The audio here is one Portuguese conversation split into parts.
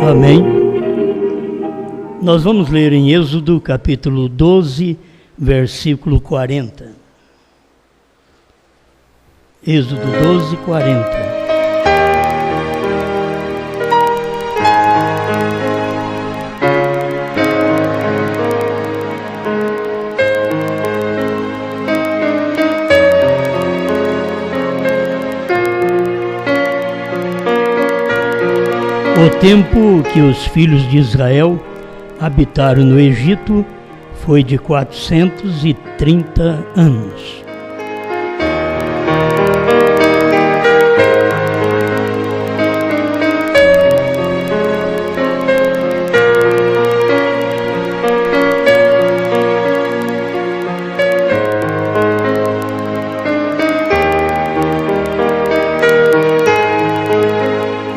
Amém. Nós vamos ler em Êxodo capítulo 12, versículo 40. Êxodo 12, 40. O tempo que os filhos de Israel habitaram no Egito foi de 430 anos.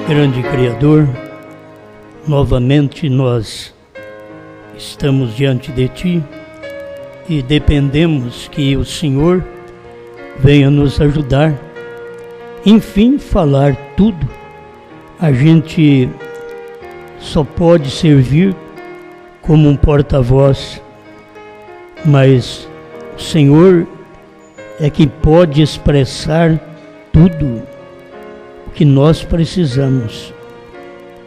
Grande Criador, novamente nós estamos diante de Ti e dependemos que o Senhor venha nos ajudar, enfim, falar tudo. A gente só pode servir como um porta-voz, mas o Senhor é quem pode expressar tudo que nós precisamos.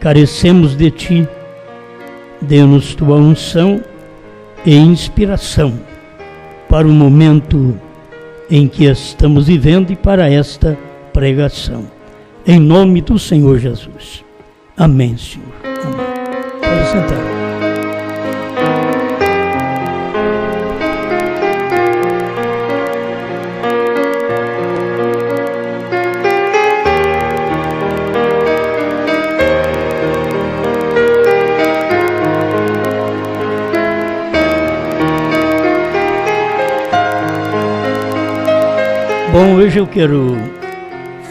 Carecemos de Ti, dê-nos Tua unção e inspiração para o momento em que estamos vivendo e para esta pregação. Em nome do Senhor Jesus. Amém, Senhor. Amém. Pode sentar. Bom, hoje eu quero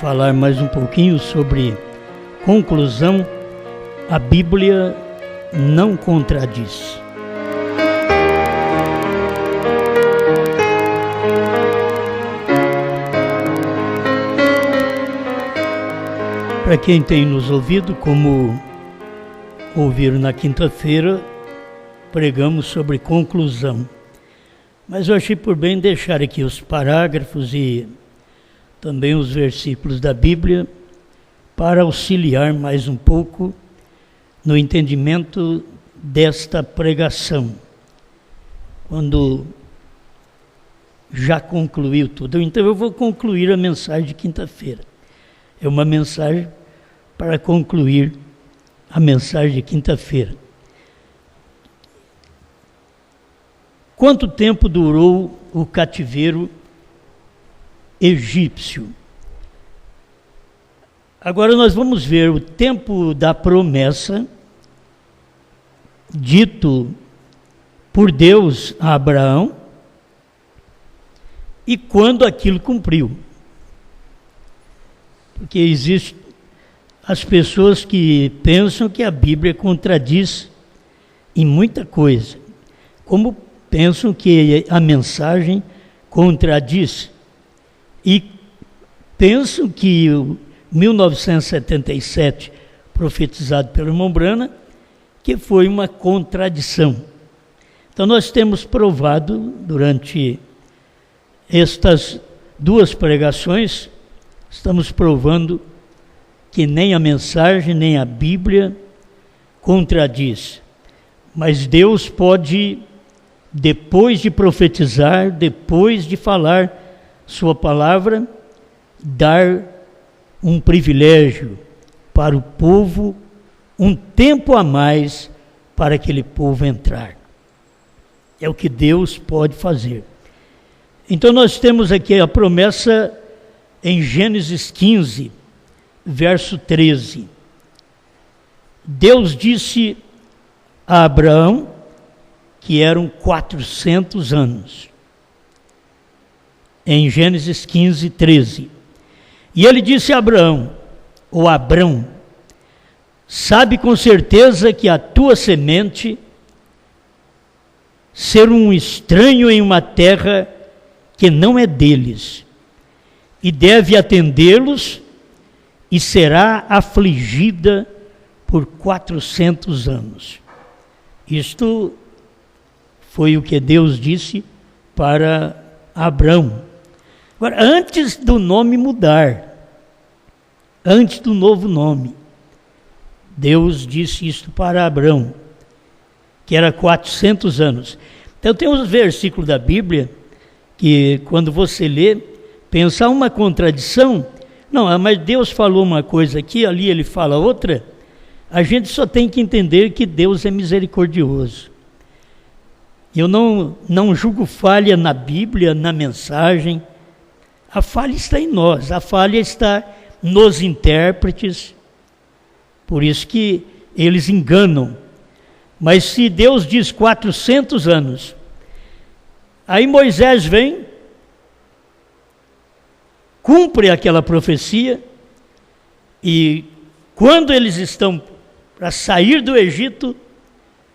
falar mais um pouquinho sobre conclusão. A Bíblia não contradiz. Para quem tem nos ouvido, como ouviram na quinta-feira, pregamos sobre conclusão. Mas eu achei por bem deixar aqui os parágrafos e também os versículos da Bíblia para auxiliar mais um pouco no entendimento desta pregação. Quando já concluiu tudo. Então eu vou concluir a mensagem de quinta-feira. É uma mensagem para concluir a mensagem de quinta-feira. Quanto tempo durou o cativeiro egípcio? Agora nós vamos ver o tempo da promessa dito por Deus a Abraão e quando aquilo cumpriu. Porque existem as pessoas que pensam que a Bíblia contradiz em muita coisa, como pensam que a mensagem contradiz e pensam que o 1977, profetizado pelo irmão Brana, que foi uma contradição. Então nós temos provado durante estas duas pregações, estamos provando que nem a mensagem, nem a Bíblia contradiz. Mas Deus pode, depois de profetizar, depois de falar sua palavra, dar um privilégio para o povo, um tempo a mais para aquele povo entrar. É o que Deus pode fazer. Então nós temos aqui a promessa em Gênesis 15, verso 13. Deus disse a Abraão que eram 400 anos. Em Gênesis 15, 13. E ele disse a Abraão, ou Abrão, sabe com certeza que a tua semente ser um estranho em uma terra que não é deles, e deve atendê-los, e será afligida por 400 anos. Isto foi o que Deus disse para Abrão. Agora, antes do nome mudar, antes do novo nome, Deus disse isto para Abrão, que era 400 anos. Então tem uns versículos da Bíblia que quando você lê, pensa uma contradição. Não, mas Deus falou uma coisa aqui, ali ele fala outra. A gente só tem que entender que Deus é misericordioso. Eu não julgo falha na Bíblia, na mensagem. A falha está em nós, a falha está nos intérpretes. Por isso que eles enganam. Mas se Deus diz 400 anos, aí Moisés vem, cumpre aquela profecia, e quando eles estão para sair do Egito,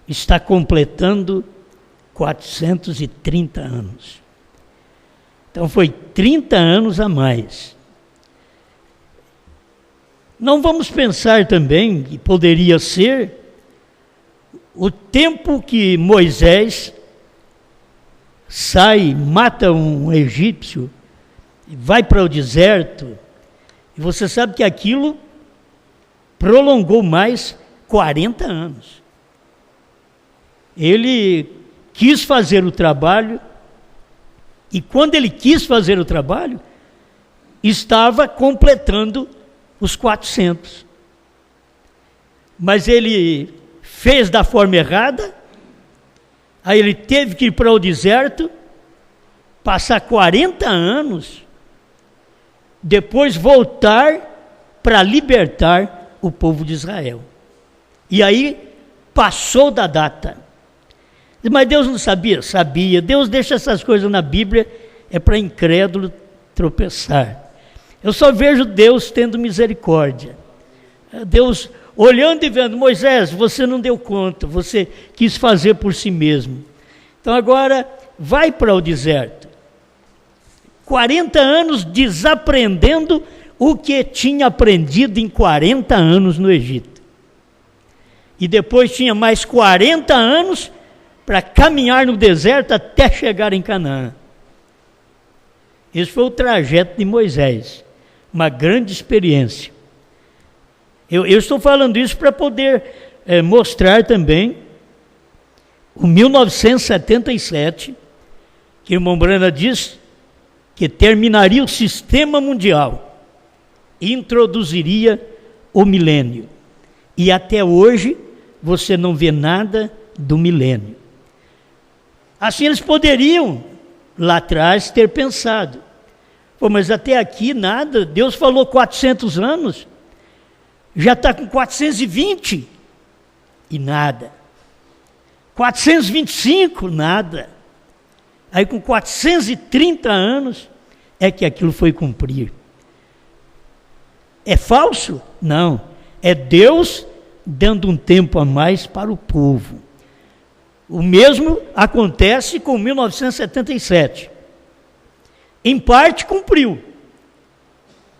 está completando 430 anos. Então foi 30 anos a mais. Não vamos pensar também que poderia ser o tempo que Moisés sai, mata um egípcio, vai para o deserto, e você sabe que aquilo prolongou mais 40 anos. Ele quis fazer o trabalho, e quando ele quis fazer o trabalho, estava completando os 400. Mas ele fez da forma errada, aí ele teve que ir para o deserto, passar 40 anos, depois voltar para libertar o povo de Israel. E aí passou da data. Mas Deus não sabia? Sabia. Deus deixa essas coisas na Bíblia, é para incrédulo tropeçar. Eu só vejo Deus tendo misericórdia. Deus olhando e vendo, Moisés, você não deu conta, você quis fazer por si mesmo. Então agora vai para o deserto. 40 anos desaprendendo o que tinha aprendido em 40 anos no Egito. E depois tinha mais 40 anos para caminhar no deserto até chegar em Canaã. Esse foi o trajeto de Moisés. Uma grande experiência. Eu estou falando isso para poder mostrar também o 1977, que o irmão Brana diz que terminaria o sistema mundial e introduziria o milênio. E até hoje você não vê nada do milênio. Assim eles poderiam lá atrás ter pensado, pô, mas até aqui nada, Deus falou 400 anos, já está com 420 e nada. 425, nada. Aí com 430 anos é que aquilo foi cumprir. É falso? Não. É Deus dando um tempo a mais para o povo. O mesmo acontece com 1977. Em parte cumpriu,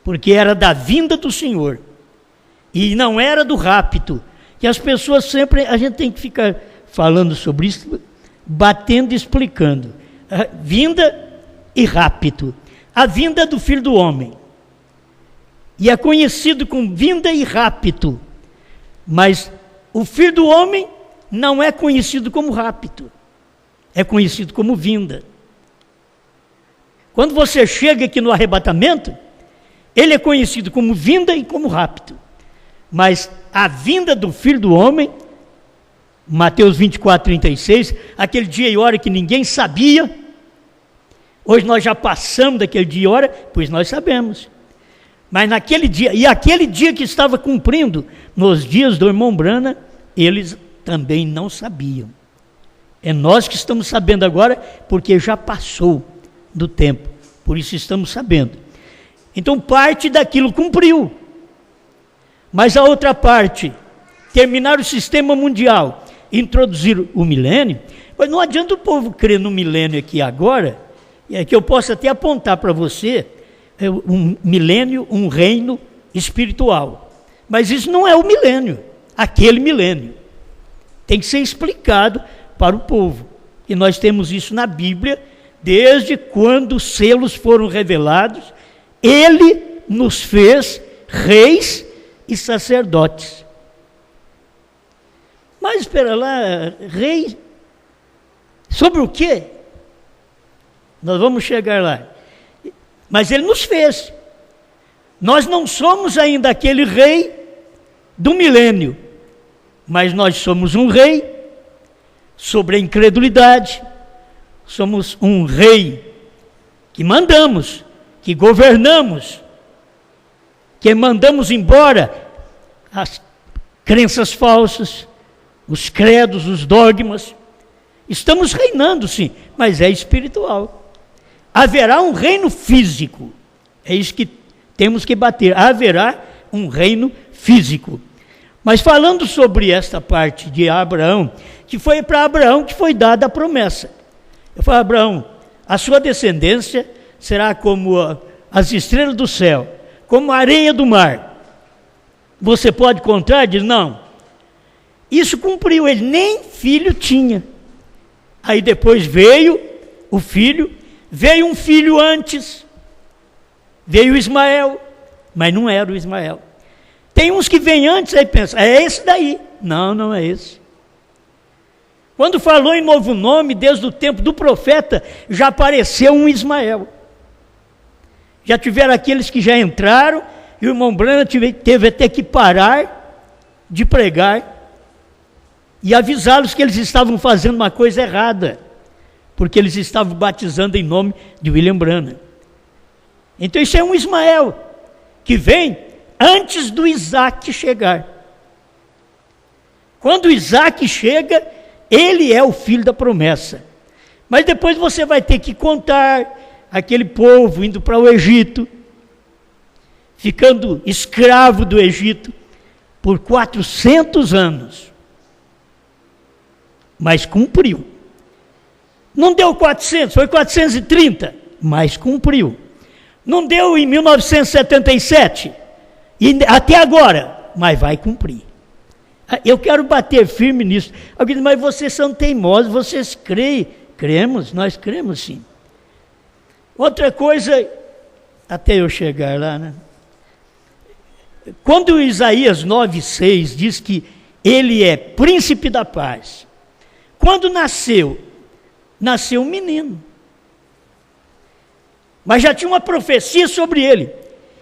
porque era da vinda do Senhor. E não era do rapto, que as pessoas sempre, a gente tem que ficar falando sobre isso, batendo e explicando. Vinda e rapto. A vinda do Filho do Homem. E é conhecido como vinda e rapto. Mas o Filho do Homem não é conhecido como rapto. É conhecido como vinda. Quando você chega aqui no arrebatamento, ele é conhecido como vinda e como rapto. Mas a vinda do Filho do Homem, Mateus 24, 36, aquele dia e hora que ninguém sabia, hoje nós já passamos daquele dia e hora, pois nós sabemos. Mas naquele dia, e aquele dia que estava cumprindo, nos dias do irmão Brana, eles também não sabiam. É nós que estamos sabendo agora, porque já passou do tempo, por isso estamos sabendo. Então parte daquilo cumpriu. Mas a outra parte, terminar o sistema mundial, introduzir o milênio, Pois não adianta o povo crer no milênio aqui agora, é que eu posso até apontar para você um milênio, um reino espiritual. Mas isso não é o milênio, aquele milênio. Tem que ser explicado para o povo. E nós temos isso na Bíblia, desde quando os selos foram revelados, ele nos fez reis e sacerdotes. Mas espera lá, rei, sobre o quê? Nós vamos chegar lá. Mas ele nos fez. Nós não somos ainda aquele rei do milênio, mas nós somos um rei sobre a incredulidade, somos um rei que mandamos, que governamos, que mandamos embora as crenças falsas, os credos, os dogmas. Estamos reinando, sim, mas é espiritual. Haverá um reino físico, é isso que temos que bater. Haverá um reino físico. Mas falando sobre esta parte de Abraão, que foi para Abraão que foi dada a promessa. Eu falo, Abraão, a sua descendência será como as estrelas do céu, como a areia do mar. Você pode contar? Diz, não. Isso cumpriu, ele nem filho tinha. Aí depois veio o filho, veio um filho antes, veio Ismael, mas não era o Ismael. Tem uns que vêm antes, aí pensa, é esse daí. Não, não é esse. Quando falou em novo nome, desde o tempo do profeta, já apareceu um Ismael. Já tiveram aqueles que já entraram, e o irmão Branham teve até que parar de pregar e avisá-los que eles estavam fazendo uma coisa errada, porque eles estavam batizando em nome de William Branham. Então isso é um Ismael, que vem antes do Isaac chegar. Quando o Isaac chega, ele é o filho da promessa. Mas depois você vai ter que contar aquele povo indo para o Egito, ficando escravo do Egito por 400 anos. Mas cumpriu. Não deu 400, foi 430, mas cumpriu. Não deu em 1977, e até agora, mas vai cumprir. Eu quero bater firme nisso. Alguém diz, mas vocês são teimosos, vocês creem. Cremos, nós cremos sim. Outra coisa, até eu chegar lá, né? Quando Isaías 9,6 diz que ele é príncipe da paz, quando nasceu um menino. Mas já tinha uma profecia sobre ele,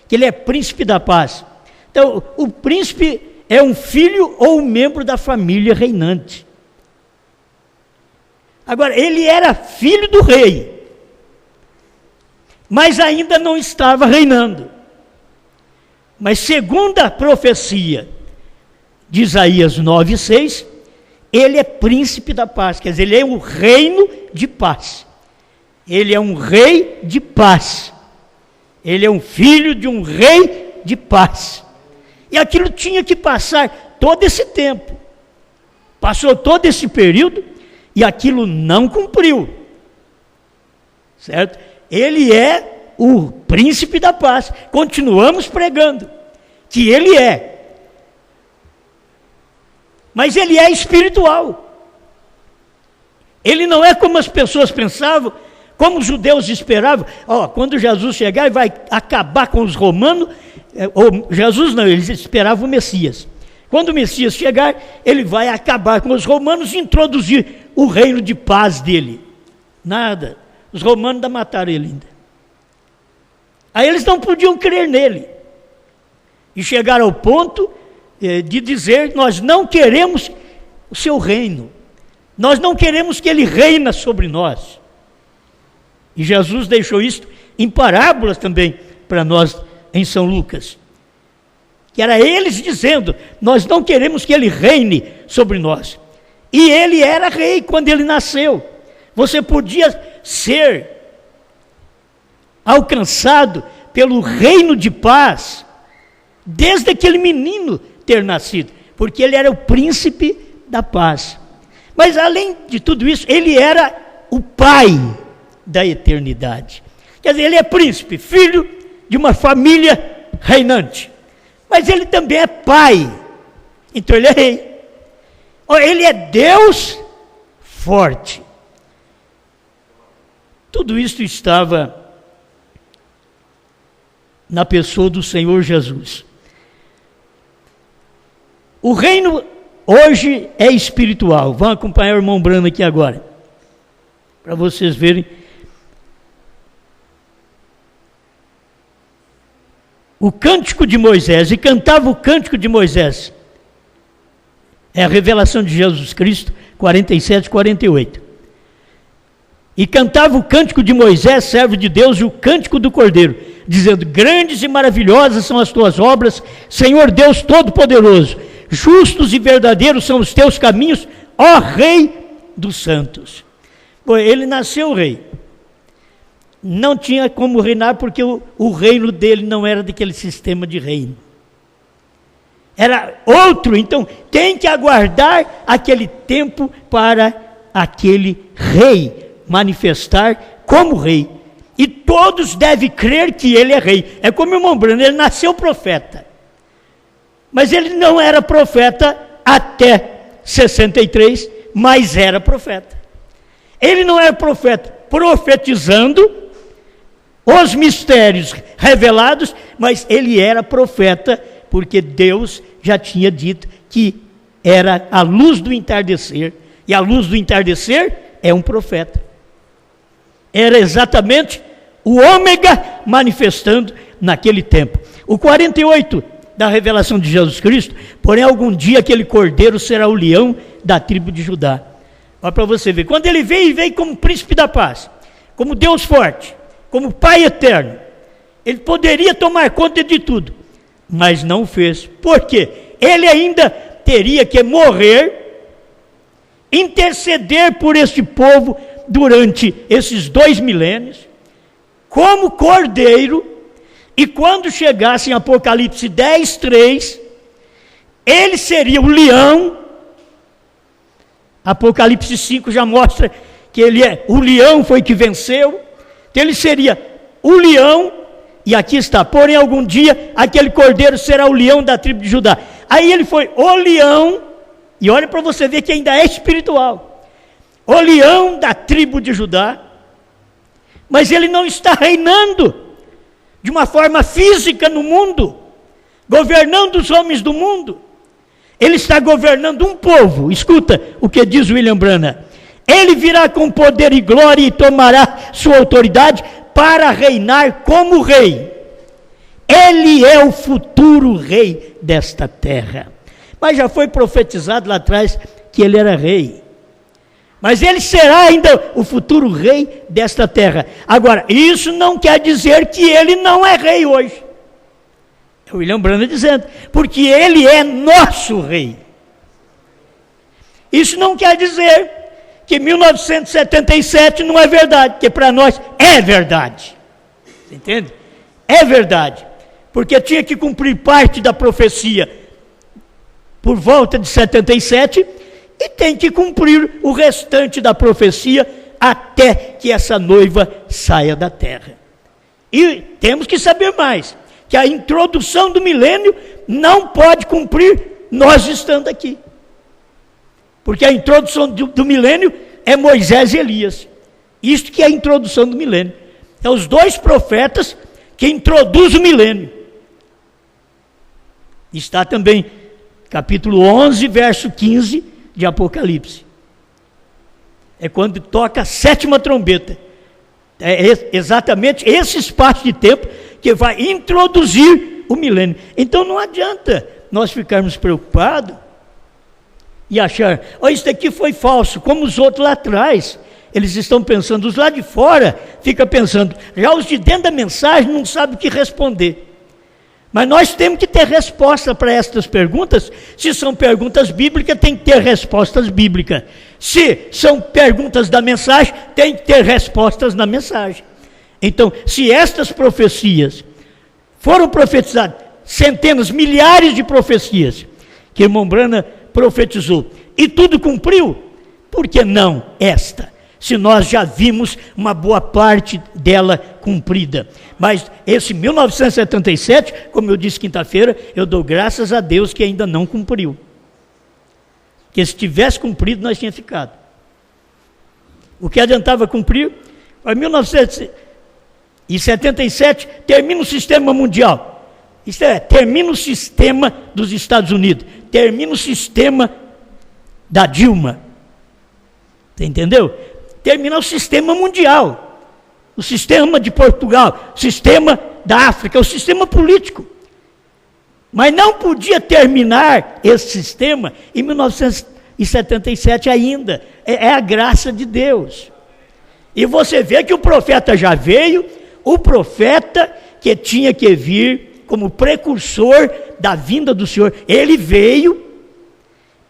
que ele é príncipe da paz. Então, o príncipe é um filho ou um membro da família reinante. Agora, ele era filho do rei, mas ainda não estava reinando. Mas segundo a profecia de Isaías 9,6, ele é príncipe da paz, quer dizer, ele é um reino de paz. Ele é um rei de paz. Ele é um filho de um rei de paz. E aquilo tinha que passar todo esse tempo. Passou todo esse período e aquilo não cumpriu. Certo? Ele é o príncipe da paz. Continuamos pregando que ele é. Mas ele é espiritual. Ele não é como as pessoas pensavam, como os judeus esperavam. Quando Jesus chegar e vai acabar com os romanos, Jesus não, eles esperavam o Messias. Quando o Messias chegar, ele vai acabar com os romanos e introduzir o reino de paz dele. Nada. Os romanos ainda mataram ele ainda. Aí eles não podiam crer nele. E chegaram ao ponto de dizer, nós não queremos o seu reino. Nós não queremos que ele reina sobre nós. E Jesus deixou isso em parábolas também para nós em São Lucas. Que era eles dizendo, nós não queremos que ele reine sobre nós. E ele era rei quando ele nasceu. Você podia ser alcançado pelo reino de paz desde aquele menino ter nascido, porque ele era o príncipe da paz. Mas além de tudo isso, ele era o pai da eternidade. Quer dizer, ele é príncipe, filho de uma família reinante. Mas ele também é pai. Então ele é rei. Ele é Deus forte. Tudo isso estava na pessoa do Senhor Jesus. O reino hoje é espiritual. Vão acompanhar o irmão Brano aqui agora, para vocês verem. O cântico de Moisés, e cantava o cântico de Moisés. É a revelação de Jesus Cristo, 47, 48. E cantava o cântico de Moisés, servo de Deus, e o cântico do Cordeiro, dizendo: grandes e maravilhosas são as tuas obras, Senhor Deus Todo-Poderoso. Justos e verdadeiros são os teus caminhos, ó Rei dos santos. Bom, ele nasceu rei. Não tinha como reinar porque o reino dele não era daquele sistema de reino. Era outro, então tem que aguardar aquele tempo para aquele rei manifestar como rei. E todos devem crer que ele é rei. É como o irmão Brano, ele nasceu profeta. Mas ele não era profeta até 63, mas era profeta. Ele não era profeta profetizando os mistérios revelados, mas ele era profeta porque Deus já tinha dito que era a luz do entardecer, e a luz do entardecer é um profeta. Era exatamente o ômega manifestando naquele tempo. O 48 da revelação de Jesus Cristo: porém algum dia aquele cordeiro será o leão da tribo de Judá. Olha para você ver, quando ele veio como príncipe da paz, como Deus forte, como Pai eterno, ele poderia tomar conta de tudo, mas não fez. Por quê? Ele ainda teria que morrer, interceder por este povo durante esses 2 milênios, como cordeiro, e quando chegasse em Apocalipse 10, 3, ele seria o leão. Apocalipse 5 já mostra que ele é o leão, foi que venceu. Então ele seria o leão, e aqui está: porém algum dia aquele cordeiro será o leão da tribo de Judá. Aí ele foi o leão, e olha para você ver que ainda é espiritual, o leão da tribo de Judá, mas ele não está reinando de uma forma física no mundo, governando os homens do mundo. Ele está governando um povo. Escuta o que diz William Branham: ele virá com poder e glória e tomará sua autoridade para reinar como rei. Ele é o futuro rei desta terra. Mas já foi profetizado lá atrás que ele era rei. Mas ele será ainda o futuro rei desta terra. Agora, isso não quer dizer que ele não é rei hoje. É o William Branham dizendo, porque ele é nosso rei. Isso não quer dizer que 1977 não é verdade, porque para nós é verdade. Você entende? É verdade. Porque tinha que cumprir parte da profecia por volta de 77 e tem que cumprir o restante da profecia até que essa noiva saia da terra. E temos que saber mais, que a introdução do milênio não pode cumprir nós estando aqui. Porque a introdução do milênio é Moisés e Elias. Isto que é a introdução do milênio. É os 2 profetas que introduzem o milênio. Está também capítulo 11, verso 15 de Apocalipse. É quando toca a 7ª trombeta. É exatamente esse espaço de tempo que vai introduzir o milênio. Então não adianta nós ficarmos preocupados e achar, isso daqui foi falso, como os outros lá atrás. Eles estão pensando, os lá de fora ficam pensando, já os de dentro da mensagem não sabem o que responder. Mas nós temos que ter resposta para estas perguntas. Se são perguntas bíblicas, tem que ter respostas bíblicas. Se são perguntas da mensagem, tem que ter respostas na mensagem. Então, se estas profecias foram profetizadas, centenas, milhares de profecias, que irmão Branham profetizou, e tudo cumpriu, Por que não esta? Se nós já vimos uma boa parte dela cumprida. Mas esse 1977, como eu disse quinta-feira, eu dou graças a Deus que ainda não cumpriu. Porque se tivesse cumprido, nós tínhamos ficado. O que adiantava cumprir? Em 1977, termina o sistema mundial. Isto é, termina o sistema dos Estados Unidos. Termina o sistema da Dilma. Você entendeu? Termina o sistema mundial. O sistema de Portugal. O sistema da África. O sistema político. Mas não podia terminar esse sistema em 1977 ainda. É a graça de Deus. E você vê que o profeta já veio, o profeta que tinha que vir como precursor da vinda do Senhor, ele veio,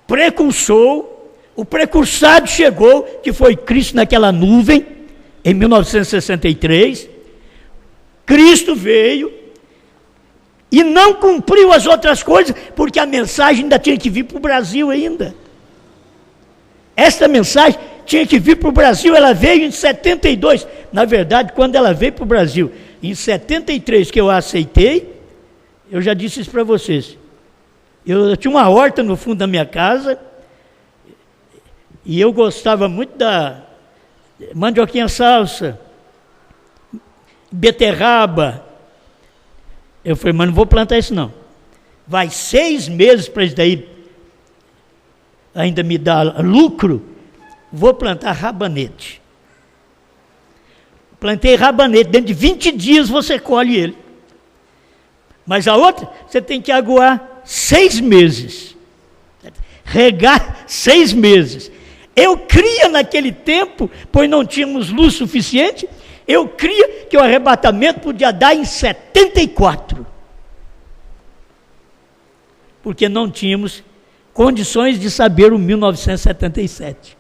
precursou, o precursado chegou, que foi Cristo naquela nuvem, em 1963, Cristo veio, e não cumpriu as outras coisas, porque a mensagem ainda tinha que vir para o Brasil ainda. Esta mensagem tinha que vir para o Brasil, ela veio em 72. Na verdade, quando ela veio para o Brasil, em 73 que eu a aceitei, eu já disse isso para vocês. Eu tinha uma horta no fundo da minha casa, e eu gostava muito da mandioquinha salsa, beterraba. Eu falei, mas não vou plantar isso não. Vai 6 meses para isso daí ainda me dar lucro. Vou plantar rabanete. Plantei rabanete, dentro de 20 dias você colhe ele. Mas a outra, você tem que aguar 6 meses. Regar 6 meses. Eu cria naquele tempo, pois não tínhamos luz suficiente, eu cria que o arrebatamento podia dar em 74. Porque não tínhamos condições de saber o 1977.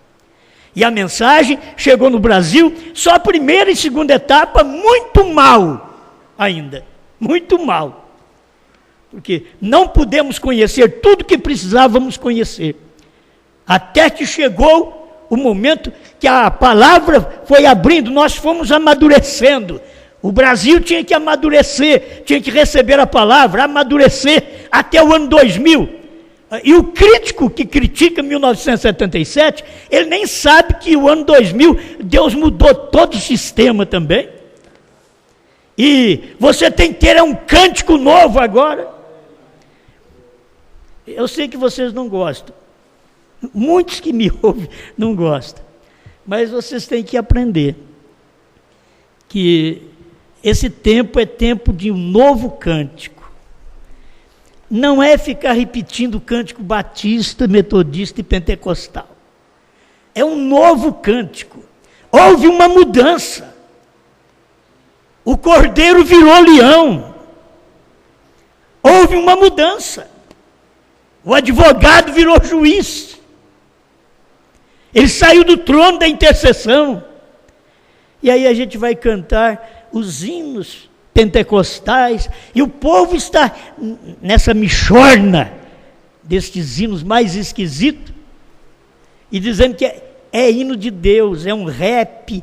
E a mensagem chegou no Brasil, só a primeira e segunda etapa, muito mal ainda. Muito mal. Porque não pudemos conhecer tudo que precisávamos conhecer. Até que chegou o momento que a palavra foi abrindo, nós fomos amadurecendo. O Brasil tinha que amadurecer, tinha que receber a palavra, amadurecer até o ano 2000. E o crítico que critica 1977, ele nem sabe que o ano 2000 Deus mudou todo o sistema também. E você tem que ter um cântico novo agora. Eu sei que vocês não gostam. Muitos que me ouvem não gostam. Mas vocês têm que aprender que esse tempo é tempo de um novo cântico. Não é ficar repetindo o cântico batista, metodista e pentecostal. É um novo cântico. Houve uma mudança. O cordeiro virou leão. Houve uma mudança. O advogado virou juiz. Ele saiu do trono da intercessão. E aí a gente vai cantar os hinos pentecostais, e o povo está nessa mixorna destes hinos mais esquisitos, e dizendo que é hino de Deus, é um rap,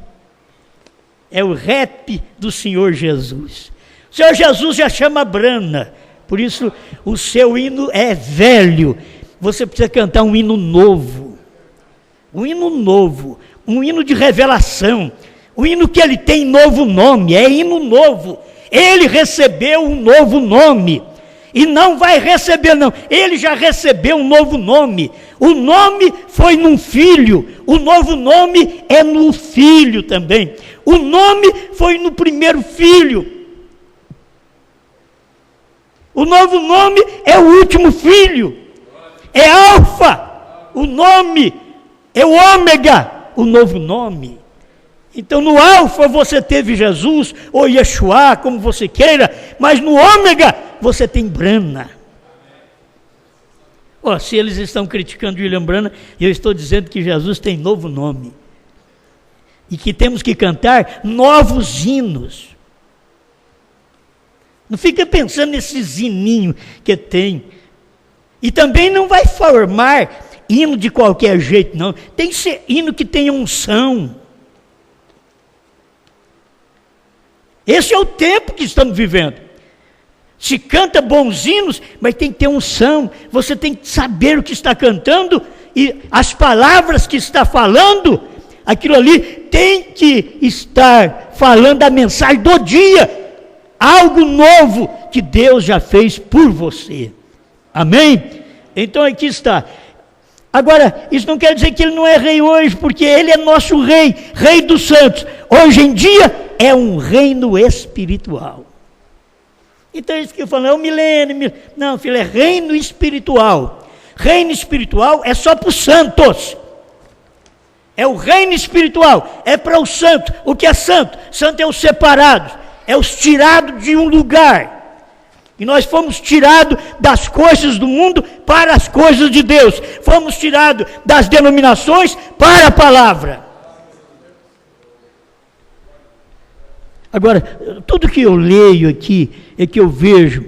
é o rap do Senhor Jesus. O Senhor Jesus já chama Brana, por isso o seu hino é velho, você precisa cantar um hino novo, um hino de revelação, um hino que ele tem novo nome, é hino novo. Ele recebeu um novo nome, e não vai receber não, ele já recebeu um novo nome, o nome foi num filho, o novo nome é no filho também, o nome foi no primeiro filho, o novo nome é o último filho, é Alfa, o nome, é o Ômega, o novo nome. Então no Alfa você teve Jesus, ou Yeshua, como você queira, mas no Ômega você tem Brana. Se eles estão criticando William Brana, eu estou dizendo que Jesus tem novo nome. E que temos que cantar novos hinos. Não fica pensando nesses hininhos que tem. E também não vai formar hino de qualquer jeito, não. Tem que ser hino que tenha unção. Esse é o tempo que estamos vivendo. Se canta bons hinos, mas tem que ter unção. Você tem que saber o que está cantando e as palavras que está falando, aquilo ali tem que estar falando a mensagem do dia. Algo novo que Deus já fez por você. Amém? Então aqui está. Agora, isso não quer dizer que ele não é rei hoje, porque ele é nosso rei, rei dos santos. Hoje em dia é um reino espiritual. Então é isso que eu falo, é o milênio. Não, filho, é reino espiritual. Reino espiritual é só para os santos. É o reino espiritual, é para os santos. O que é santo? Santo é os separados, é os tirados de um lugar. E nós fomos tirados das coisas do mundo para as coisas de Deus. Fomos tirados das denominações para a palavra. Agora, tudo que eu leio aqui, é que eu vejo,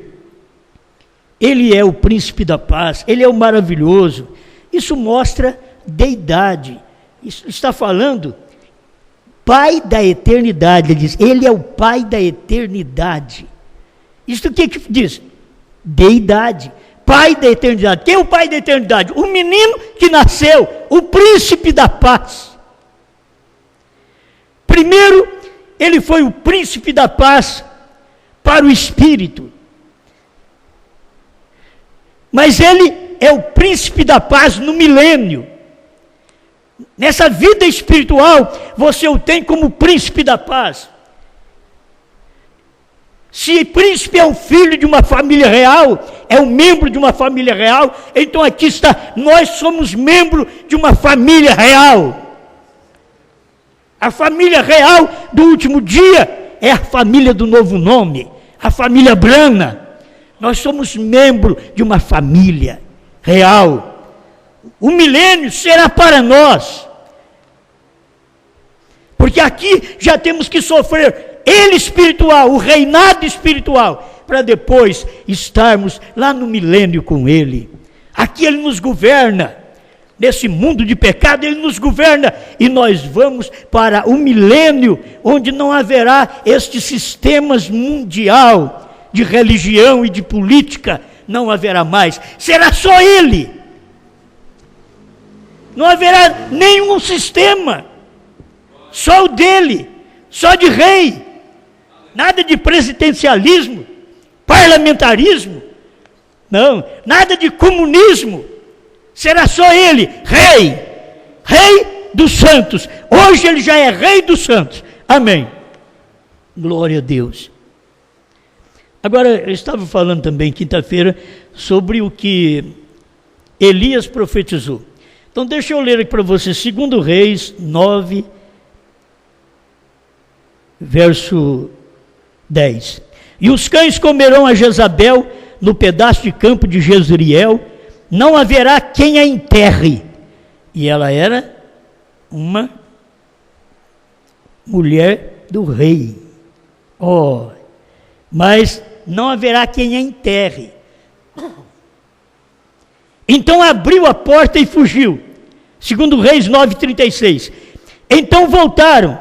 ele é o príncipe da paz, ele é o maravilhoso. Isso mostra deidade. Isso está falando Pai da eternidade. Ele diz, ele é o Pai da eternidade. Isso o que diz? Deidade. Pai da eternidade. Quem é o Pai da eternidade? O menino que nasceu, o príncipe da paz. Primeiro, ele foi o príncipe da paz para o espírito. Mas ele é o príncipe da paz no milênio. Nessa vida espiritual, você o tem como príncipe da paz. Se príncipe é um filho de uma família real, é um membro de uma família real, então aqui está, nós somos membro de uma família real. A família real do último dia é a família do novo nome, a família Brana. Nós somos membro de uma família real. O milênio será para nós. Porque aqui já temos que sofrer ele espiritual, o reinado espiritual, para depois estarmos lá no milênio com ele. Aqui ele nos governa. Nesse mundo de pecado, ele nos governa, e nós vamos para o milênio, onde não haverá este sistema mundial de religião e de política, não haverá mais, será só ele, não haverá nenhum sistema, só o dele, só de rei, nada de presidencialismo, parlamentarismo, não, nada de comunismo. Será só ele, rei, rei dos santos. Hoje ele já é rei dos santos. Amém. Glória a Deus. Agora, eu estava falando também quinta-feira sobre o que Elias profetizou. Então deixa eu ler aqui para você, 2 Reis 9, verso 10. E os cães comerão a Jezabel no pedaço de campo de Jezreel, não haverá quem a enterre. E ela era uma mulher do rei. Mas não haverá quem a enterre. Então abriu a porta e fugiu. 2 Reis 9:36. Então voltaram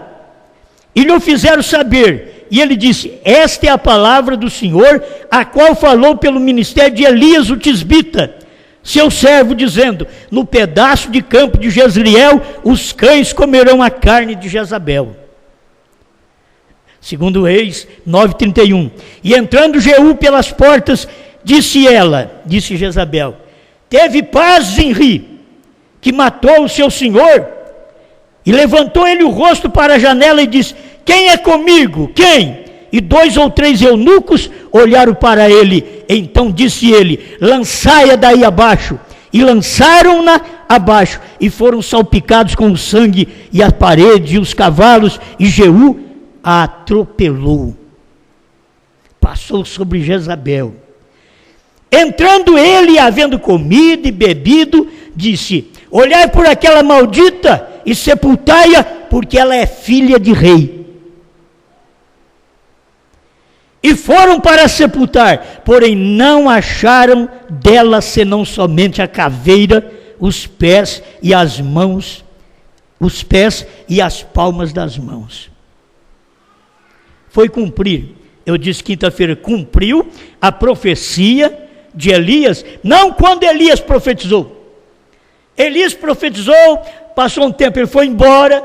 e lhe fizeram saber. E ele disse, esta é a palavra do Senhor, a qual falou pelo ministério de Elias o tisbita, seu servo, dizendo, no pedaço de campo de Jezreel, os cães comerão a carne de Jezabel. 2 Reis 9:31. E entrando Jeú pelas portas, disse Jezabel, teve paz Zinri, que matou o seu senhor, e levantou ele o rosto para a janela e disse, quem é comigo? Quem? E 2 ou 3 eunucos olharam para ele. Então disse ele, lançai-a daí abaixo. E lançaram-na abaixo, e foram salpicados com o sangue, e a parede, e os cavalos, e Jeú a atropelou. Passou sobre Jezabel. Entrando ele, havendo comido e bebido, disse, olhai por aquela maldita, e sepultai-a, porque ela é filha de rei. E foram para sepultar, porém não acharam dela senão somente a caveira os pés e as mãos, os pés e as palmas das mãos. Foi cumprir, eu disse quinta-feira, cumpriu a profecia de Elias, não quando Elias profetizou. Elias profetizou, passou um tempo, ele foi embora,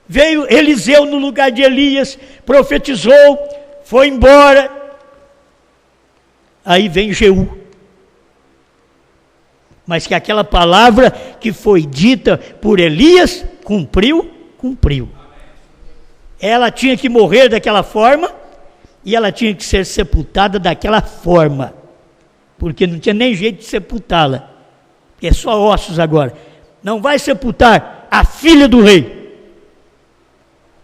veio Eliseu no lugar de Elias, profetizou, foi embora, aí vem Jeú. Mas que aquela palavra que foi dita por Elias, cumpriu. Ela tinha que morrer daquela forma, e ela tinha que ser sepultada daquela forma, porque não tinha nem jeito de sepultá-la, é só ossos agora. Não vai sepultar a filha do rei,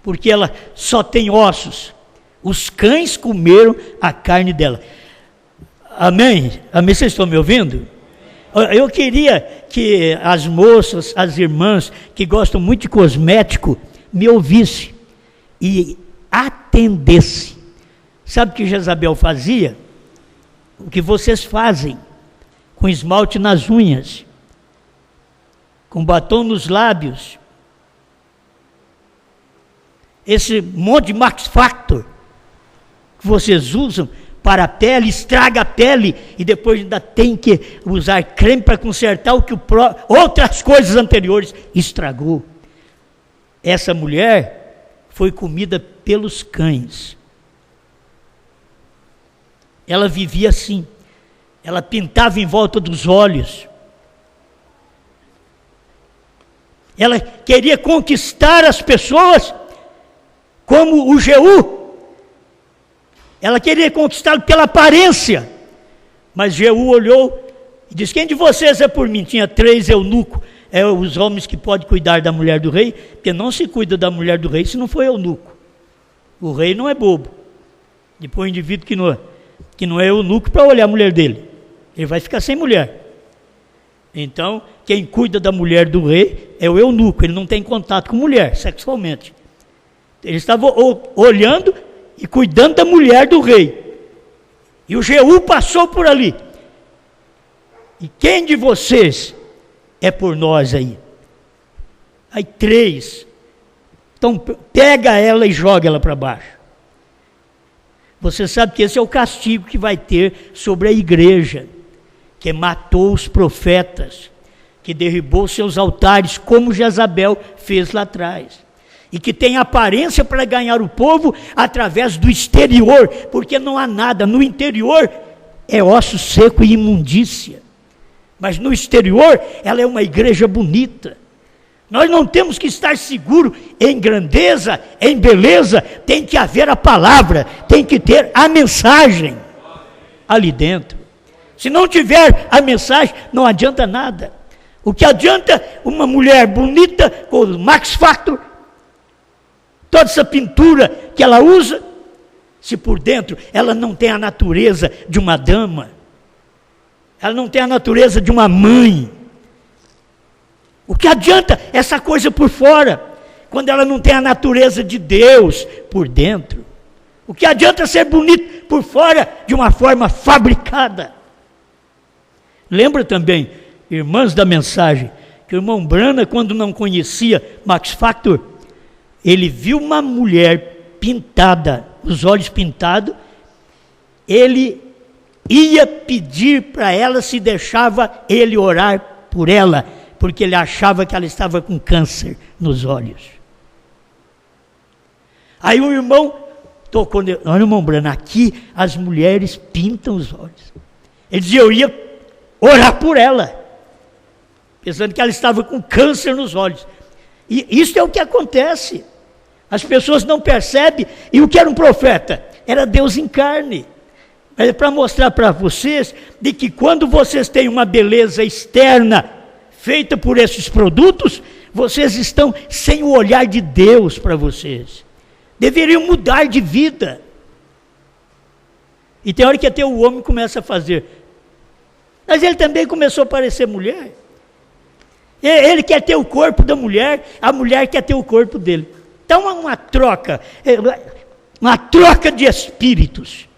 porque ela só tem ossos. Os cães comeram a carne dela. Amém? Amém? Vocês estão me ouvindo? Eu queria que as moças, as irmãs que gostam muito de cosmético, me ouvissem e atendessem. Sabe o que Jezabel fazia? O que vocês fazem com esmalte nas unhas, com batom nos lábios, esse monte de Max Factor que vocês usam para a pele, estraga a pele, e depois ainda tem que usar creme para consertar o que outras coisas anteriores estragou. Essa mulher foi comida pelos cães. Ela vivia assim, ela pintava em volta dos olhos, ela queria conquistar as pessoas como o Jeú. Ela queria conquistá-lo pela aparência, mas Jeú olhou e disse: quem de vocês é por mim? Tinha 3 eunucos, os homens que podem cuidar da mulher do rei, porque não se cuida da mulher do rei se não for eunuco. O rei não é bobo, depois o indivíduo que não é eunuco para olhar a mulher dele, ele vai ficar sem mulher. Então, quem cuida da mulher do rei é o eunuco, ele não tem contato com mulher sexualmente. Ele estava olhando e cuidando da mulher do rei. E o Jeú passou por ali. E quem de vocês é por nós aí? Aí 3. Então pega ela e joga ela para baixo. Você sabe que esse é o castigo que vai ter sobre a igreja, que matou os profetas, que derribou seus altares, como Jezabel fez lá atrás. E que tem aparência para ganhar o povo através do exterior, porque não há nada. No interior é osso seco e imundícia, mas no exterior ela é uma igreja bonita. Nós não temos que estar seguros em grandeza, em beleza, tem que haver a palavra, tem que ter a mensagem ali dentro. Se não tiver a mensagem, não adianta nada. O que adianta uma mulher bonita com o Max Factor, toda essa pintura que ela usa, se por dentro ela não tem a natureza de uma dama, ela não tem a natureza de uma mãe? O que adianta essa coisa por fora, quando ela não tem a natureza de Deus por dentro? O que adianta ser bonito por fora de uma forma fabricada? Lembra também, irmãs da mensagem, que o irmão Brana, quando não conhecia Max Factor, ele viu uma mulher pintada, os olhos pintados, ele ia pedir para ela se deixava ele orar por ela, porque ele achava que ela estava com câncer nos olhos. Aí o irmão tocou, olha, irmão Brana, aqui as mulheres pintam os olhos. Ele dizia: eu ia orar por ela, pensando que ela estava com câncer nos olhos. E isso é o que acontece. As pessoas não percebem. E o que era um profeta? Era Deus em carne. É para mostrar para vocês de que quando vocês têm uma beleza externa feita por esses produtos, vocês estão sem o olhar de Deus para vocês. Deveriam mudar de vida. E tem hora que até o homem começa a fazer. Mas ele também começou a parecer mulher. Ele quer ter o corpo da mulher, a mulher quer ter o corpo dele. Então uma troca de espíritos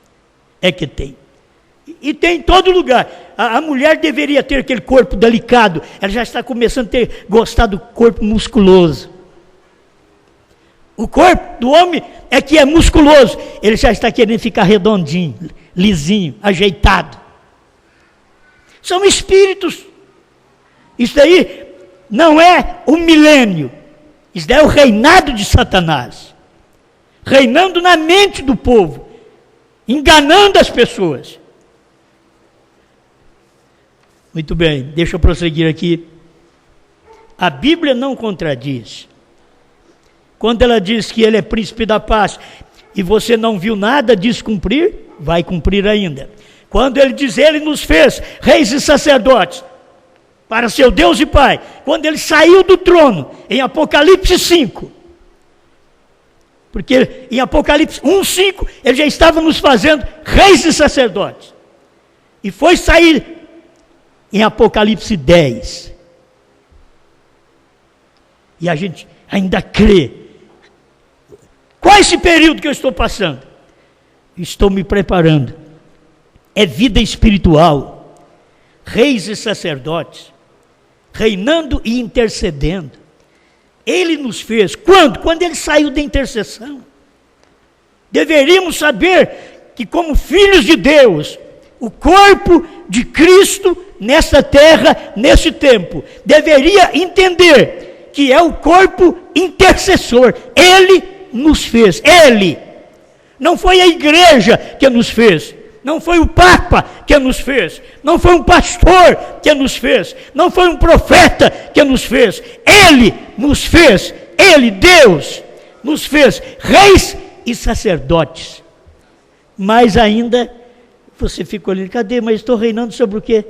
é que tem. E tem em todo lugar. A mulher deveria ter aquele corpo delicado, ela já está começando a gostar do corpo musculoso. O corpo do homem é que é musculoso, ele já está querendo ficar redondinho, lisinho, ajeitado. São espíritos. Isso daí não é o milênio, isso daí é o reinado de Satanás, reinando na mente do povo, enganando as pessoas. Muito bem, deixa eu prosseguir aqui. A Bíblia não contradiz. Quando ela diz que ele é príncipe da paz e você não viu nada disso cumprir, vai cumprir ainda. Quando ele diz, ele nos fez reis e sacerdotes para seu Deus e Pai, quando ele saiu do trono, em Apocalipse 5, porque em Apocalipse 1:5 ele já estava nos fazendo reis e sacerdotes, e foi sair em Apocalipse 10, e a gente ainda crê. Qual é esse período que eu estou passando? Estou me preparando. É vida espiritual, reis e sacerdotes, reinando e intercedendo. Ele nos fez, quando? Quando ele saiu da intercessão. Deveríamos saber que, como filhos de Deus, o corpo de Cristo nessa terra, nesse tempo, deveria entender que é o corpo intercessor. Ele nos fez, ele. Não foi a igreja que nos fez, não foi o Papa que nos fez, não foi um pastor que nos fez, não foi um profeta que nos fez, ele nos fez, ele, Deus, nos fez reis e sacerdotes. Mas ainda, você fica olhando, cadê? Mas estou reinando sobre o quê?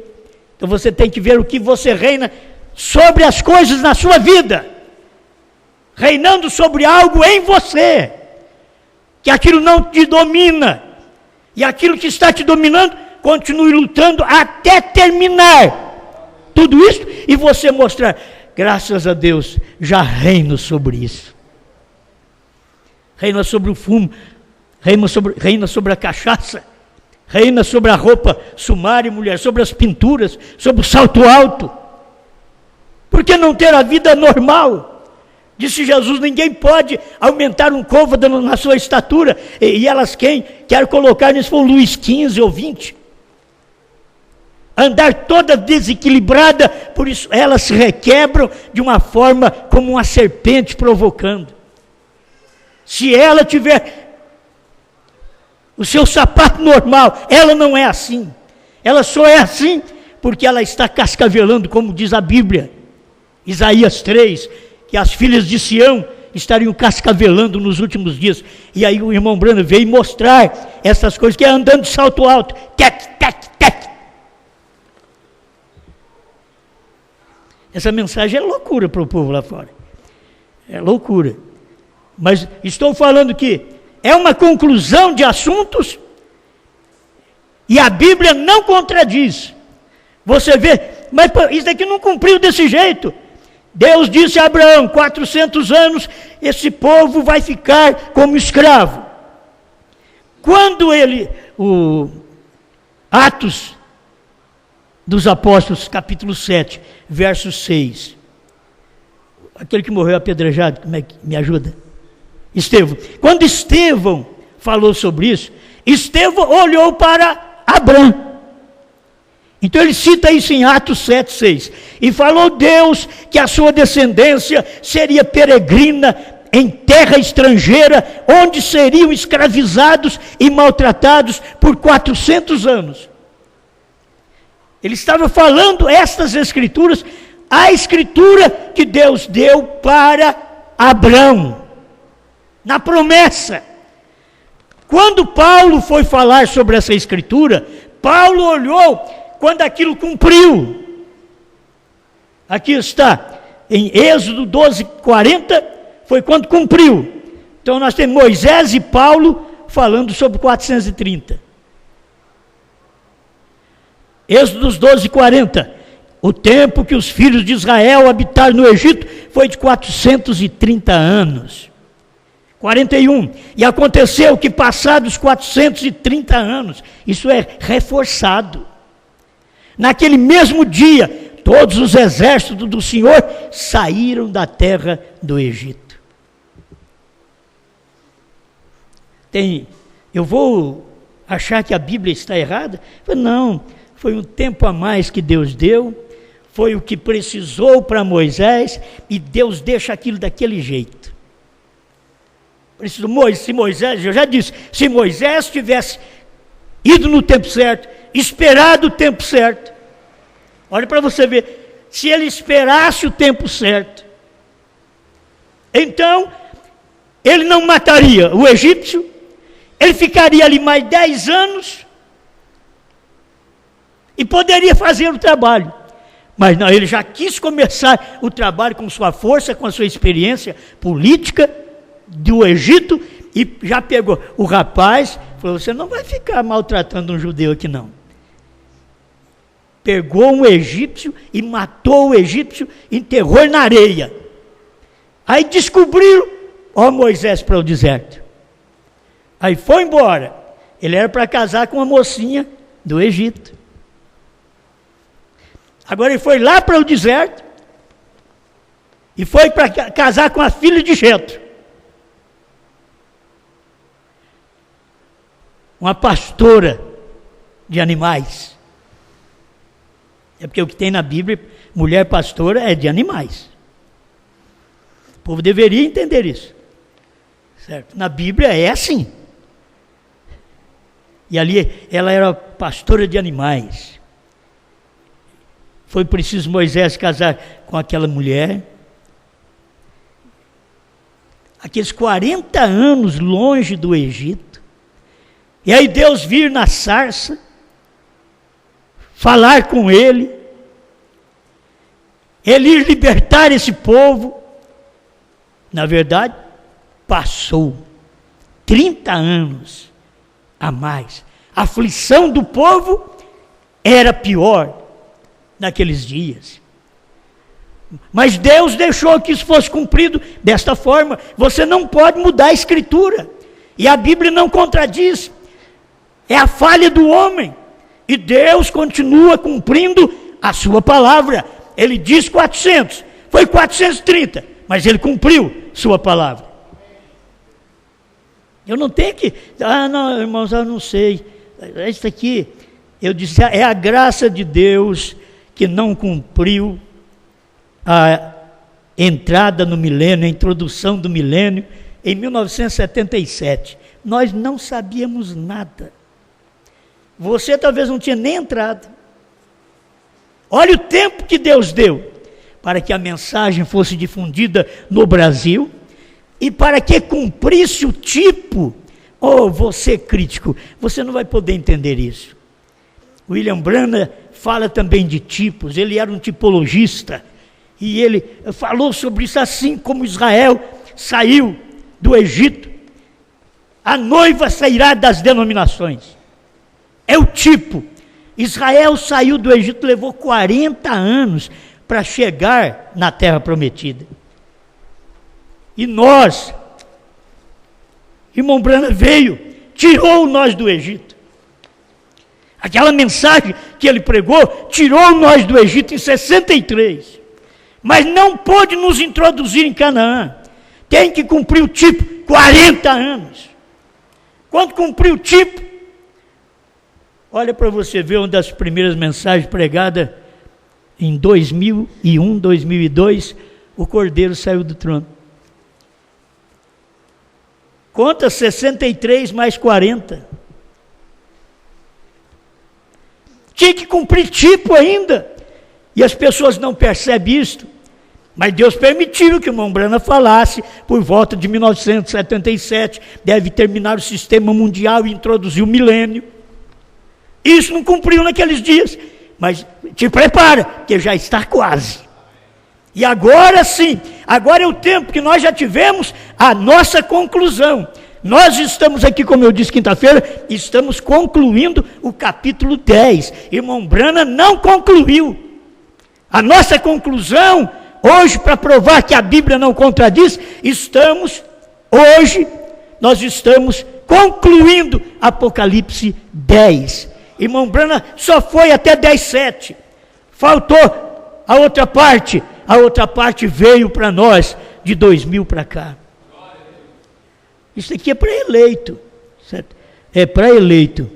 Então você tem que ver o que você reina sobre as coisas na sua vida, reinando sobre algo em você, que aquilo não te domina, e aquilo que está te dominando, continue lutando até terminar tudo isso, e você mostrar, graças a Deus, já reino sobre isso. Reina sobre o fumo, reina sobre a cachaça, reina sobre a roupa sumária, mulher, sobre as pinturas, sobre o salto alto. Por que não ter a vida normal? Disse Jesus, ninguém pode aumentar um côvado na sua estatura, e elas quer colocar nisso, for Luís 15 ou 20. Andar toda desequilibrada, por isso elas se requebram de uma forma como uma serpente provocando. Se ela tiver o seu sapato normal, ela não é assim. Ela só é assim porque ela está cascavelando, como diz a Bíblia. Isaías 3, que as filhas de Sião estariam cascavelando nos últimos dias. E aí o irmão Brando veio mostrar essas coisas, que é andando de salto alto. Tec, tec, tec. Essa mensagem é loucura para o povo lá fora. É loucura. Mas estou falando que é uma conclusão de assuntos e a Bíblia não contradiz. Você vê, mas isso daqui não cumpriu desse jeito. Deus disse a Abraão, 400 anos, esse povo vai ficar como escravo. Quando Atos dos Apóstolos, capítulo 7, verso 6. Aquele que morreu apedrejado, como é que me ajuda? Estevão. Quando Estevão falou sobre isso, Estevão olhou para Abraão. Então ele cita isso em Atos 7, 6. E falou Deus que a sua descendência seria peregrina em terra estrangeira, onde seriam escravizados e maltratados por 400 anos. Ele estava falando estas escrituras, a escritura que Deus deu para Abraão, na promessa. Quando Paulo foi falar sobre essa escritura, Paulo olhou quando aquilo cumpriu. Aqui está, em Êxodo 12, 40, foi quando cumpriu. Então nós temos Moisés e Paulo falando sobre 430. Êxodo 12, 40. O tempo que os filhos de Israel habitaram no Egito foi de 430 anos. 41. E aconteceu que passados 430 anos, isso é reforçado, naquele mesmo dia, todos os exércitos do Senhor saíram da terra do Egito. Eu vou achar que a Bíblia está errada? Não, foi um tempo a mais que Deus deu, foi o que precisou para Moisés, e Deus deixa aquilo daquele jeito. Se Moisés, eu já disse, se Moisés tivesse ido no tempo certo, esperado o tempo certo, olha para você ver, se ele esperasse o tempo certo, então ele não mataria o egípcio, ele ficaria ali mais 10 anos e poderia fazer o trabalho. Mas não, ele já quis começar o trabalho com sua força, com a sua experiência política do Egito, e já pegou o rapaz, falou: você não vai ficar maltratando um judeu aqui não. Pegou um egípcio e matou o egípcio, enterrou na areia. Aí descobriram, Moisés para o deserto. Aí foi embora. Ele era para casar com uma mocinha do Egito. Agora ele foi lá para o deserto e foi para casar com a filha de Jetro, uma pastora de animais. É porque o que tem na Bíblia, mulher pastora, é de animais. O povo deveria entender isso, certo? Na Bíblia é assim. E ali ela era pastora de animais. Foi preciso Moisés casar com aquela mulher. Aqueles 40 anos longe do Egito. E aí Deus vir na sarça, falar com ele ir libertar esse povo. Na verdade, passou 30 anos a mais. A aflição do povo era pior naqueles dias. Mas Deus deixou que isso fosse cumprido desta forma. Você não pode mudar a Escritura. E a Bíblia não contradiz. É a falha do homem. E Deus continua cumprindo a sua palavra. Ele diz 400. Foi 430. Mas ele cumpriu sua palavra. Eu não tenho que... não, irmãos, eu não sei. Isso aqui, eu disse, é a graça de Deus que não cumpriu a entrada no milênio, a introdução do milênio, em 1977. Nós não sabíamos nada. Você talvez não tinha nem entrado. Olha o tempo que Deus deu para que a mensagem fosse difundida no Brasil e para que cumprisse o tipo. Você crítico, você não vai poder entender isso. William Branham fala também de tipos, ele era um tipologista, e ele falou sobre isso, assim como Israel saiu do Egito, a noiva sairá das denominações. É o tipo. Israel saiu do Egito, levou 40 anos para chegar na terra prometida. E nós, irmão Branham veio, tirou nós do Egito. Aquela mensagem que ele pregou, tirou nós do Egito em 63. Mas não pôde nos introduzir em Canaã. Tem que cumprir o tipo, 40 anos. Quando cumprir o tipo, olha para você ver uma das primeiras mensagens pregadas em 2001, 2002, o Cordeiro saiu do trono. Conta 63 mais 40. Tinha que cumprir tipo ainda. E as pessoas não percebem isto. Mas Deus permitiu que o irmão Branham falasse, por volta de 1977, deve terminar o sistema mundial e introduzir o milênio. Isso não cumpriu naqueles dias. Mas te prepara, que já está quase. E agora sim, agora é o tempo que nós já tivemos a nossa conclusão. Nós estamos aqui, como eu disse quinta-feira, estamos concluindo o capítulo 10. Irmão Branham não concluiu. A nossa conclusão, hoje, para provar que a Bíblia não contradiz, estamos Hoje nós estamos concluindo Apocalipse 10. Irmão Branham só foi até 10:7. Faltou a outra parte. A outra parte veio para nós de 2000 para cá. Isso aqui é para eleito, certo? É para eleito.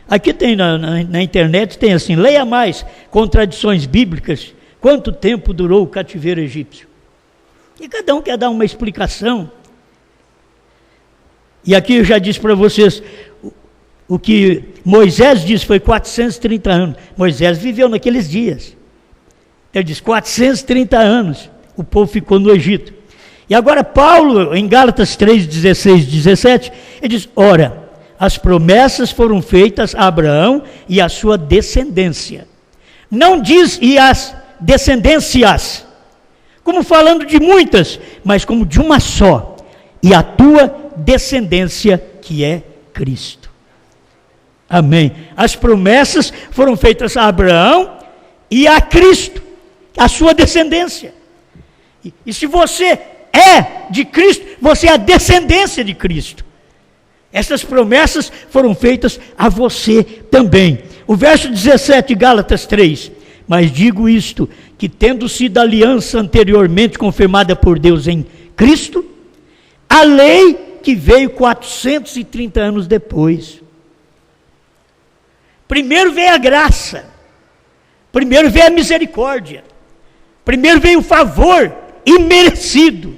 Aqui tem na internet, tem assim, leia mais contradições bíblicas. Quanto tempo durou o cativeiro egípcio? E cada um quer dar uma explicação. E aqui eu já disse para vocês, o que Moisés disse foi 430 anos. Moisés viveu naqueles dias. Ele diz 430 anos o povo ficou no Egito. E agora Paulo, em Gálatas 3, 16, 17, ele diz, ora, as promessas foram feitas a Abraão e a sua descendência. Não diz e as descendências, como falando de muitas, mas como de uma só, e a tua descendência, que é Cristo. Amém. As promessas foram feitas a Abraão e a Cristo, a sua descendência. E se você é de Cristo, você é a descendência de Cristo. Essas promessas foram feitas a você também. O verso 17 de Gálatas 3, mas digo isto, que tendo sido a aliança anteriormente confirmada por Deus em Cristo, a lei que veio 430 anos depois. Primeiro veio a graça, primeiro veio a misericórdia, primeiro veio o favor imerecido.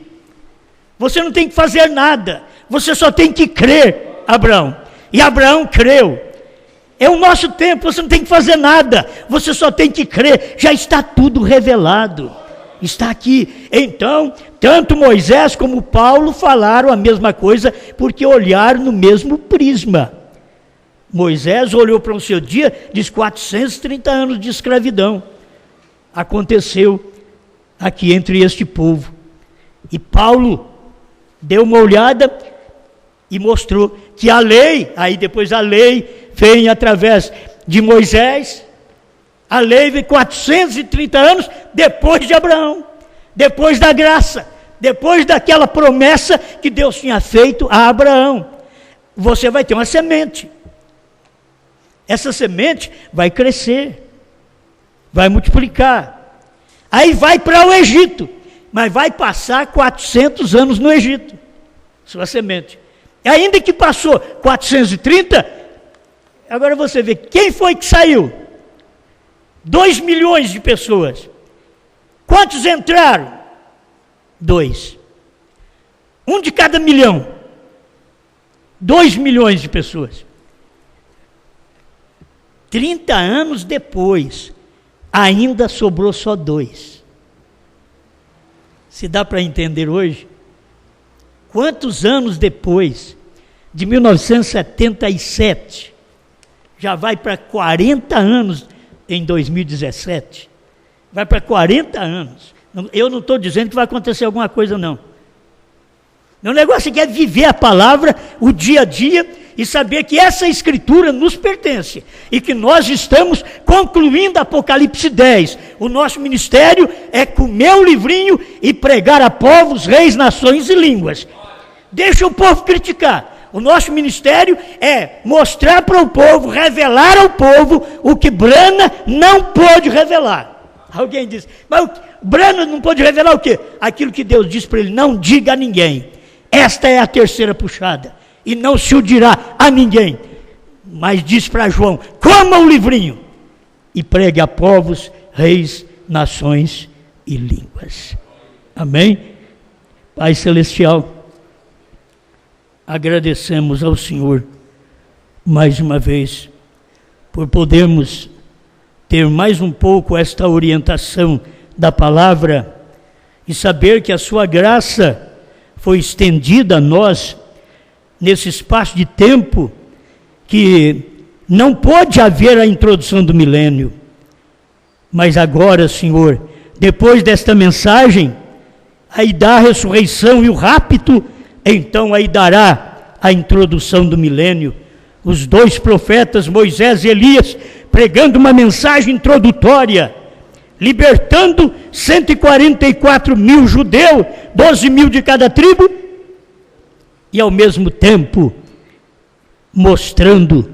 Você não tem que fazer nada, você só tem que crer, Abraão. E Abraão creu. É o nosso tempo, você não tem que fazer nada, você só tem que crer, já está tudo revelado, está aqui. Então, tanto Moisés como Paulo falaram a mesma coisa, porque olharam no mesmo prisma. Moisés olhou para o seu dia, diz 430 anos de escravidão, aconteceu aqui entre este povo. E Paulo deu uma olhada e mostrou que a lei, aí depois a lei vem através de Moisés, a lei vem 430 anos depois de Abraão, depois da graça, depois daquela promessa que Deus tinha feito a Abraão. Você vai ter uma semente, essa semente vai crescer, vai multiplicar, aí vai para o Egito, mas vai passar 400 anos no Egito, sua semente. Ainda que passou 430, agora você vê, quem foi que saiu? 2 milhões de pessoas. Quantos entraram? 2. Um de cada milhão. 2 milhões de pessoas. 30 anos depois, ainda sobrou só 2. Se dá para entender hoje? Quantos anos depois, de 1977, já vai para 40 anos em 2017, vai para 40 anos, eu não estou dizendo que vai acontecer alguma coisa não, o negócio é viver a palavra, o dia a dia, e saber que essa escritura nos pertence, e que nós estamos concluindo Apocalipse 10, o nosso ministério é comer o livrinho e pregar a povos, reis, nações e línguas. Deixa o povo criticar, o nosso ministério é mostrar para o povo, revelar ao povo o que Branham não pôde revelar. Alguém diz, mas Branham não pôde revelar o quê? Aquilo que Deus disse para ele, não diga a ninguém, esta é a terceira puxada, e não se o dirá a ninguém, mas diz para João, coma o livrinho, e pregue a povos, reis, nações e línguas. Amém? Pai Celestial, agradecemos ao Senhor, mais uma vez, por podermos ter mais um pouco esta orientação da palavra, e saber que a sua graça foi estendida a nós, nesse espaço de tempo, que não pôde haver a introdução do milênio, mas agora, Senhor, depois desta mensagem, aí dá a ressurreição e o rapto, então aí dará a introdução do milênio, os 2 profetas, Moisés e Elias, pregando uma mensagem introdutória, libertando 144 mil judeus, 12 mil de cada tribo, e ao mesmo tempo mostrando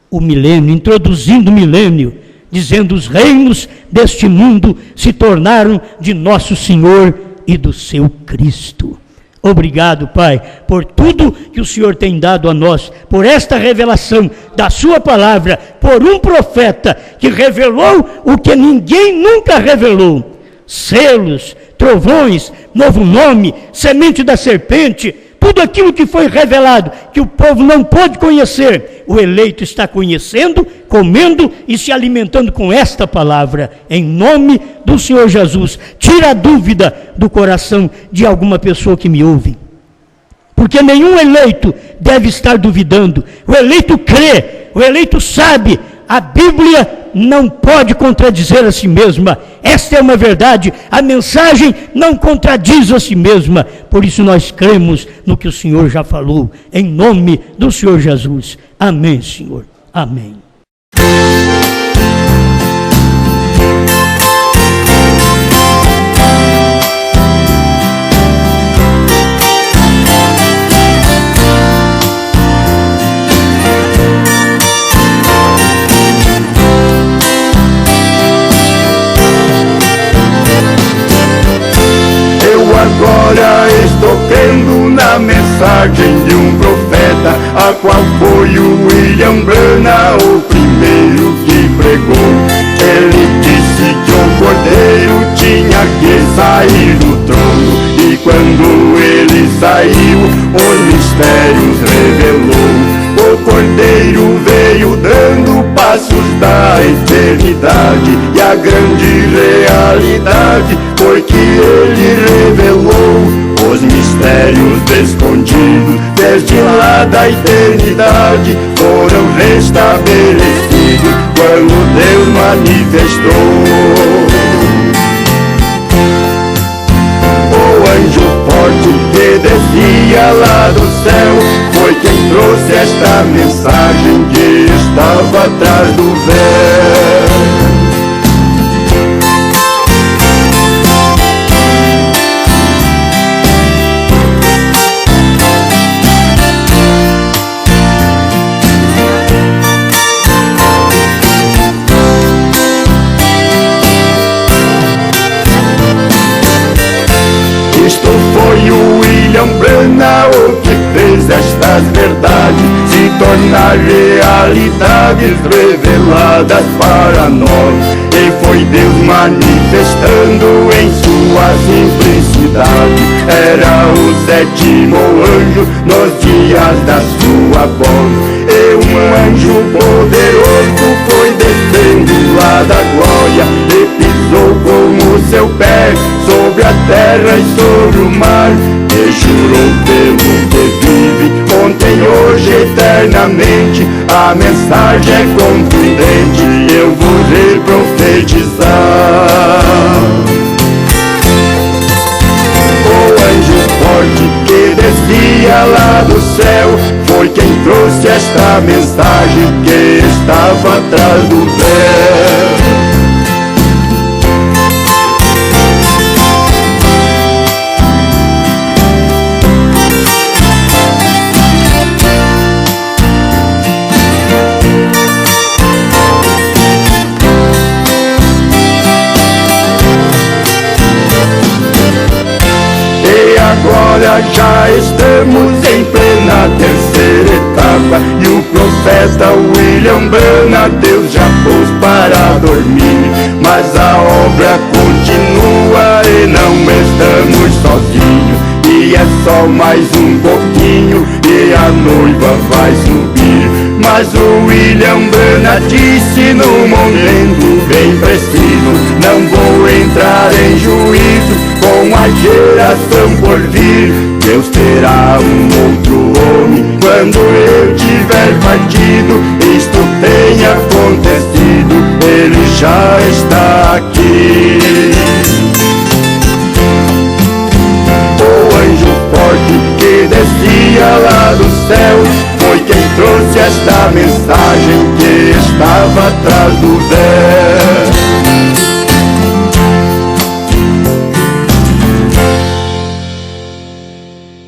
o milênio, introduzindo o milênio, dizendo: os reinos deste mundo se tornaram de nosso Senhor e do seu Cristo. Obrigado, Pai, por tudo que o Senhor tem dado a nós, por esta revelação da sua palavra, por um profeta que revelou o que ninguém nunca revelou: selos, trovões, novo nome, semente da serpente, tudo aquilo que foi revelado, que o povo não pôde conhecer, o eleito está conhecendo, comendo e se alimentando com esta palavra, em nome do Senhor Jesus. Tira a dúvida do coração de alguma pessoa que me ouve, porque nenhum eleito deve estar duvidando. O eleito crê, o eleito sabe, a Bíblia não pode contradizer a si mesma. Esta é uma verdade, a mensagem não contradiz a si mesma. Por isso nós cremos no que o Senhor já falou, em nome do Senhor Jesus. Amém, Senhor. Amém. Agora estou crendo na mensagem de um profeta, a qual foi o William Branham, o primeiro que pregou. Ele disse que o cordeiro tinha que sair do trono, e quando ele saiu, os mistérios revelou. O cordeiro veio dando passos da eternidade, e a grande realidade foi que ele revelou os mistérios escondidos desde lá da eternidade, foram restabelecidos quando Deus manifestou. O anjo forte que descia lá do céu foi quem trouxe esta mensagem que estava atrás do véu. Isto foi o William Branham o que fez estas verdades se tornar realidades reveladas para nós. E foi Deus manifestando em sua simplicidade. Era o sétimo anjo nos dias da sua voz. E um anjo poderoso foi descendo lá da glória, e pisou com o seu pé sobre a terra e sobre o mar, e jurou pelo que vive, ontem, hoje, eternamente. A mensagem é contundente, eu vou lhe profetizar. O anjo forte que descia lá do céu foi quem trouxe esta mensagem que estava atrás do véu. Agora já estamos em plena terceira etapa, e o profeta William Branham Deus já pôs para dormir. Mas a obra continua e não estamos sozinhos, e é só mais um pouquinho e a noiva vai subir. Mas o William Branham disse num momento bem preciso: não vou entrar em juízo com a geração por vir. Deus terá um outro homem quando eu tiver partido. Isto tem acontecido, ele já está aqui.